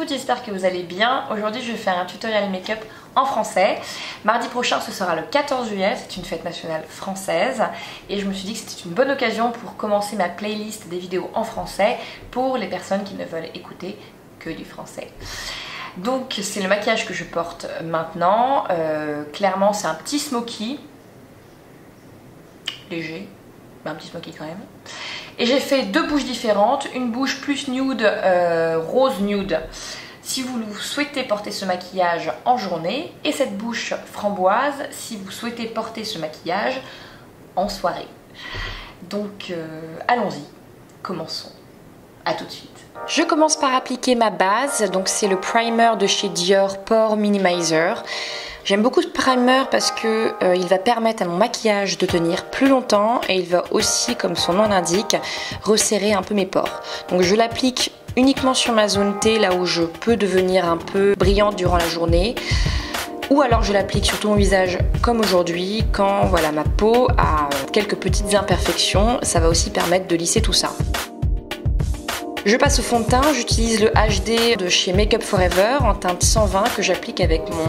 toutes, j'espère que vous allez bien. Aujourd'hui je vais faire un tutoriel make-up en français. Mardi prochain ce sera le 14 juillet, c'est une fête nationale française. Et je me suis dit que c'était une bonne occasion pour commencer ma playlist des vidéos en français pour les personnes qui ne veulent écouter que du français. Donc c'est le maquillage que je porte maintenant. Clairement c'est un petit smoky. Léger, mais un petit smoky quand même. Et j'ai fait deux bouches différentes, une bouche plus nude, rose nude, si vous souhaitez porter ce maquillage en journée, et cette bouche framboise, si vous souhaitez porter ce maquillage en soirée. Donc allons-y, commençons. À tout de suite. Je commence par appliquer ma base, donc c'est le primer de chez Dior Pore Minimizer. J'aime beaucoup ce primer parce que il va permettre à mon maquillage de tenir plus longtemps et il va aussi, comme son nom l'indique, resserrer un peu mes pores. Donc je l'applique uniquement sur ma zone T, là où je peux devenir un peu brillante durant la journée. Ou alors je l'applique sur tout mon visage comme aujourd'hui, quand voilà, ma peau a quelques petites imperfections, ça va aussi permettre de lisser tout ça. Je passe au fond de teint, j'utilise le HD de chez Make Up Forever en teinte 120 que j'applique avec mon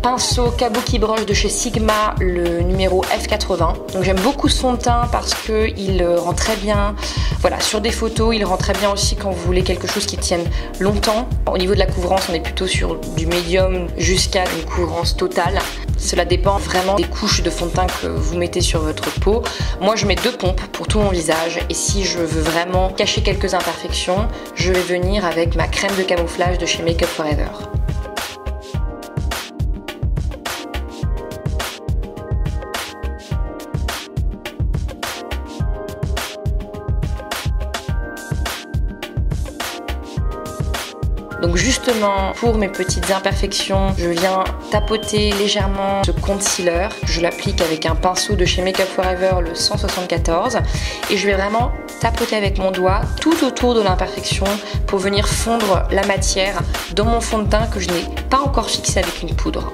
pinceau Kabuki Brush de chez Sigma, le numéro F80. Donc j'aime beaucoup ce fond de teint parce qu'il rend très bien, voilà, sur des photos, il rend très bien aussi quand vous voulez quelque chose qui tienne longtemps. Au niveau de la couvrance, on est plutôt sur du médium jusqu'à une couvrance totale. Cela dépend vraiment des couches de fond de teint que vous mettez sur votre peau. Moi je mets 2 pompes pour tout mon visage et si je veux vraiment cacher quelques imperfections, je vais venir avec ma crème de camouflage de chez Make Up Forever. Donc justement, pour mes petites imperfections, je viens tapoter légèrement ce concealer. Je l'applique avec un pinceau de chez Make Up Forever, le 174. Et je vais vraiment tapoter avec mon doigt tout autour de l'imperfection pour venir fondre la matière dans mon fond de teint que je n'ai pas encore fixé avec une poudre.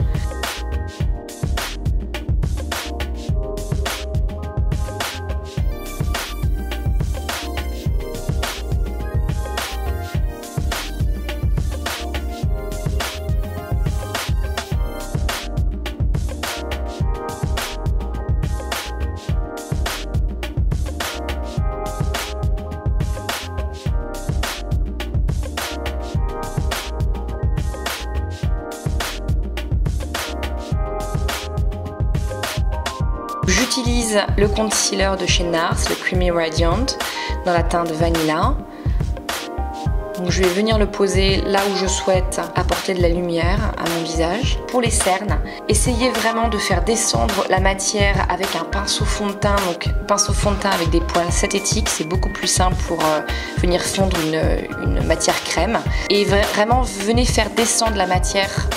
J'utilise le concealer de chez NARS, le Creamy Radiant, dans la teinte Vanilla. Donc je vais venir le poser là où je souhaite apporter de la lumière à mon visage. Pour les cernes, essayez vraiment de faire descendre la matière avec un pinceau fond de teint, donc pinceau fond de teint avec des poils synthétiques, c'est beaucoup plus simple pour venir fondre une matière crème. Et vraiment venez faire descendre la matière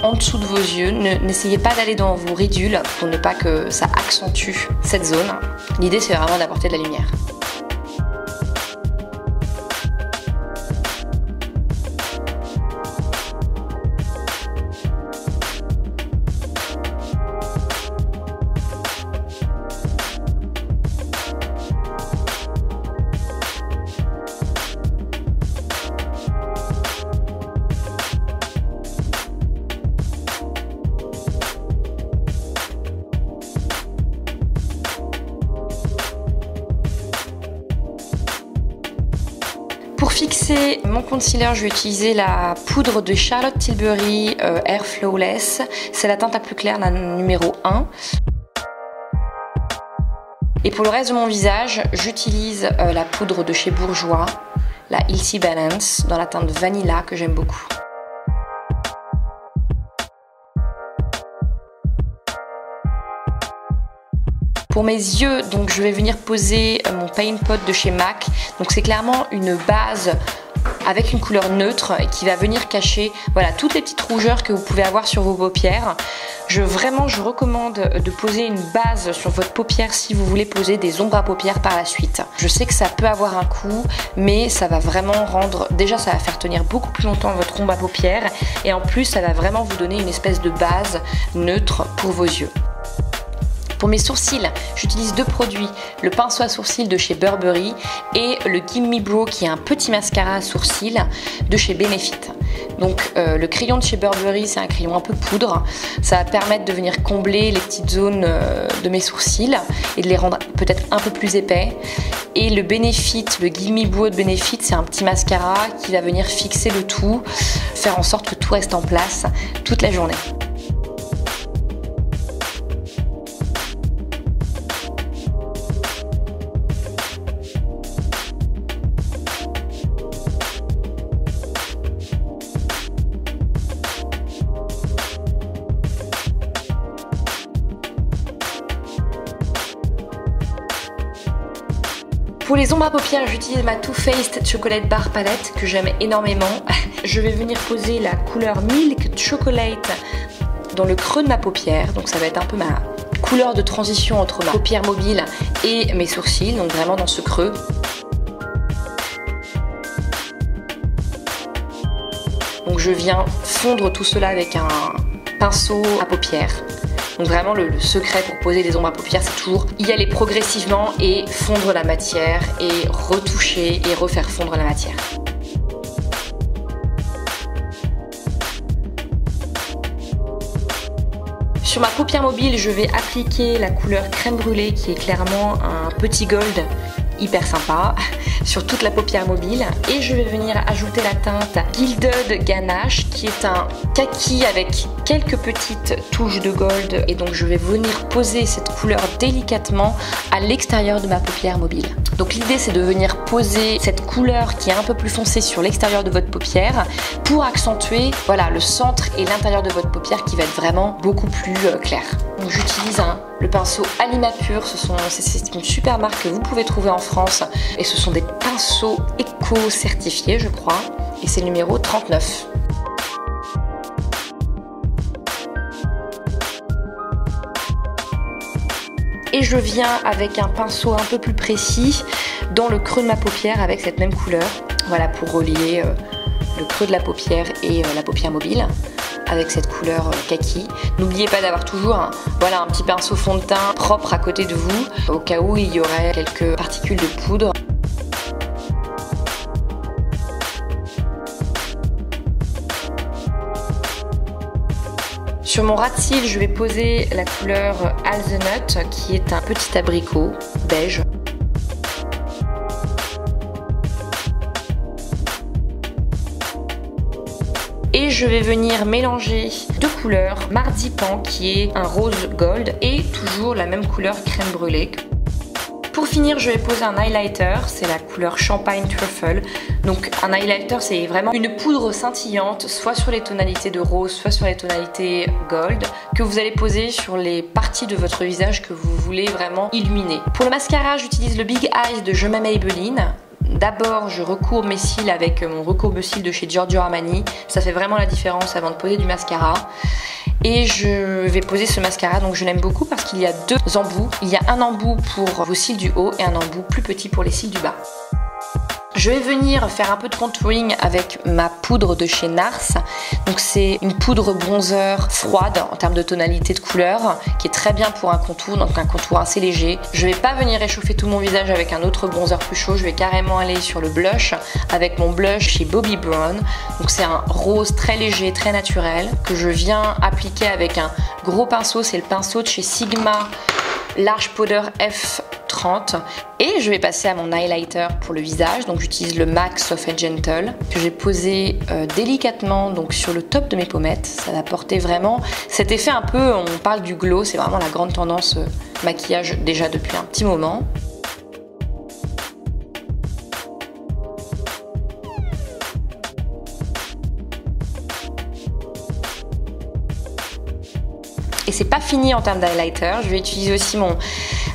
en dessous de vos yeux, n'essayez pas d'aller dans vos ridules pour ne pas que ça accentue cette zone. L'idée c'est vraiment d'apporter de la lumière. Pour fixer mon concealer, je vais utiliser la poudre de Charlotte Tilbury Air Flawless. C'est la teinte la plus claire, la numéro 1. Et pour le reste de mon visage, j'utilise la poudre de chez Bourjois, la Hilti Balance, dans la teinte Vanilla que j'aime beaucoup. Pour mes yeux, donc je vais venir poser mon Paint Pot de chez MAC. Donc c'est clairement une base avec une couleur neutre qui va venir cacher voilà, toutes les petites rougeurs que vous pouvez avoir sur vos paupières. Je recommande de poser une base sur votre paupière si vous voulez poser des ombres à paupières par la suite. Je sais que ça peut avoir un coût, mais ça va vraiment rendre... Déjà, ça va faire tenir beaucoup plus longtemps votre ombre à paupières et en plus, ça va vraiment vous donner une espèce de base neutre pour vos yeux. Pour mes sourcils, j'utilise deux produits, le pinceau à sourcils de chez Burberry et le Gimme Brow qui est un petit mascara à sourcils de chez Benefit. Donc le crayon de chez Burberry, c'est un crayon un peu poudre, ça va permettre de venir combler les petites zones de mes sourcils et de les rendre peut-être un peu plus épais. Et le Benefit, le Gimme Brow de Benefit, c'est un petit mascara qui va venir fixer le tout, faire en sorte que tout reste en place toute la journée. Pour les ombres à paupières, j'utilise ma Too Faced Chocolate Bar Palette que j'aime énormément. Je vais venir poser la couleur Milk Chocolate dans le creux de ma paupière. Donc ça va être un peu ma couleur de transition entre ma paupière mobile et mes sourcils. Donc vraiment dans ce creux. Donc je viens fondre tout cela avec un pinceau à paupières. Donc vraiment le secret pour poser des ombres à paupières, c'est toujours y aller progressivement et fondre la matière et retoucher et refaire fondre la matière. Sur ma paupière mobile, je vais appliquer la couleur crème brûlée qui est clairement un petit gold hyper sympa sur toute la paupière mobile, et je vais venir ajouter la teinte Gilded Ganache qui est un kaki avec quelques petites touches de gold, et donc je vais venir poser cette couleur délicatement à l'extérieur de ma paupière mobile. Donc l'idée c'est de venir poser cette couleur qui est un peu plus foncée sur l'extérieur de votre paupière pour accentuer voilà, le centre et l'intérieur de votre paupière qui va être vraiment beaucoup plus clair. Donc j'utilise le pinceau Alima Pur, c'est une super marque que vous pouvez trouver en France et ce sont des pinceaux éco-certifiés je crois, et c'est le numéro 39. Et je viens avec un pinceau un peu plus précis dans le creux de ma paupière avec cette même couleur, voilà, pour relier le creux de la paupière et la paupière mobile avec cette couleur kaki. N'oubliez pas d'avoir toujours un petit pinceau fond de teint propre à côté de vous au cas où il y aurait quelques particules de poudre. Sur mon ras de cils, je vais poser la couleur Hazelnut qui est un petit abricot beige. Et je vais venir mélanger deux couleurs, Marzipan qui est un rose gold et toujours la même couleur crème brûlée. Pour finir, je vais poser un highlighter, c'est la couleur Champagne Truffle. Donc un highlighter, c'est vraiment une poudre scintillante, soit sur les tonalités de rose, soit sur les tonalités gold, que vous allez poser sur les parties de votre visage que vous voulez vraiment illuminer. Pour le mascara, j'utilise le Big Eyes de Je m'aime Maybelline. D'abord, je recourbe mes cils avec mon recourbe-cils de chez Giorgio Armani. Ça fait vraiment la différence avant de poser du mascara. Et je vais poser ce mascara, donc je l'aime beaucoup parce qu'il y a deux embouts. Il y a un embout pour vos cils du haut et un embout plus petit pour les cils du bas. Je vais venir faire un peu de contouring avec ma poudre de chez NARS. Donc c'est une poudre bronzer froide en termes de tonalité de couleur qui est très bien pour un contour, donc un contour assez léger. Je vais pas venir réchauffer tout mon visage avec un autre bronzer plus chaud, je vais carrément aller sur le blush avec mon blush chez Bobbi Brown. Donc c'est un rose très léger, très naturel que je viens appliquer avec un gros pinceau, c'est le pinceau de chez Sigma Large Powder F30, et je vais passer à mon highlighter pour le visage. Donc j'utilise le MAC Soft & Gentle que j'ai posé délicatement donc sur le top de mes pommettes. Ça va apporter vraiment cet effet un peu, on parle du glow, c'est vraiment la grande tendance maquillage déjà depuis un petit moment. Et c'est pas fini en termes d'highlighter, je vais utiliser aussi mon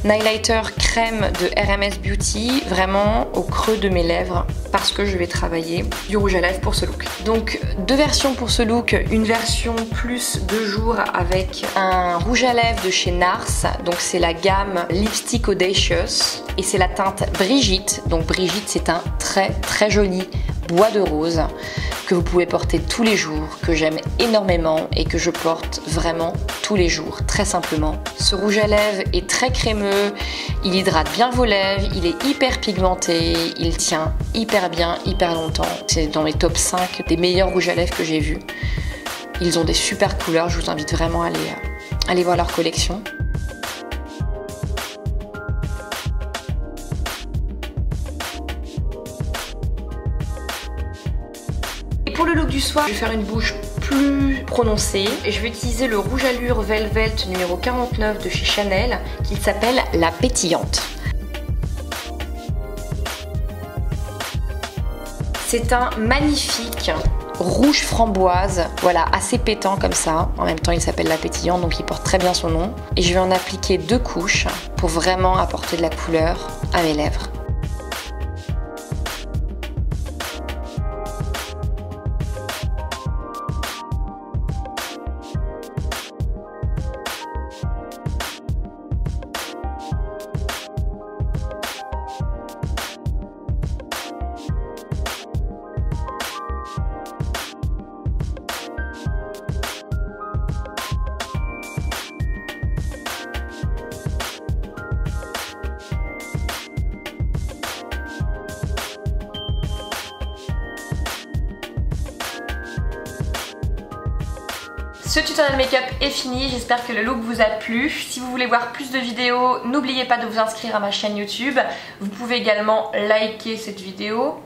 highlighter crème de RMS Beauty, vraiment au creux de mes lèvres, parce que je vais travailler du rouge à lèvres pour ce look. Donc deux versions pour ce look, une version plus de jour avec un rouge à lèvres de chez NARS, donc c'est la gamme Lipstick Audacious, et c'est la teinte Brigitte. Donc Brigitte, c'est un très joli Bois de Rose que vous pouvez porter tous les jours, que j'aime énormément et que je porte vraiment tous les jours, très simplement. Ce rouge à lèvres est très crémeux, il hydrate bien vos lèvres, il est hyper pigmenté, il tient hyper bien, hyper longtemps. C'est dans mes top 5 des meilleurs rouges à lèvres que j'ai vus. Ils ont des super couleurs, je vous invite vraiment à aller voir leur collection. Pour le look du soir, je vais faire une bouche plus prononcée et je vais utiliser le rouge allure Velvet numéro 49 de chez Chanel qui s'appelle La Pétillante. C'est un magnifique rouge framboise, voilà, assez pétant comme ça. En même temps, il s'appelle La Pétillante, donc il porte très bien son nom. Et je vais en appliquer 2 couches pour vraiment apporter de la couleur à mes lèvres. Ce tutoriel make-up est fini, j'espère que le look vous a plu. Si vous voulez voir plus de vidéos, n'oubliez pas de vous inscrire à ma chaîne YouTube. Vous pouvez également liker cette vidéo,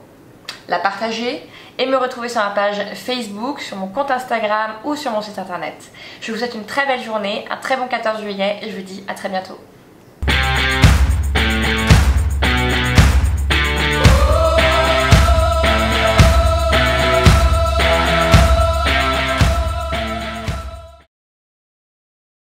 la partager et me retrouver sur ma page Facebook, sur mon compte Instagram ou sur mon site internet. Je vous souhaite une très belle journée, un très bon 14 juillet et je vous dis à très bientôt.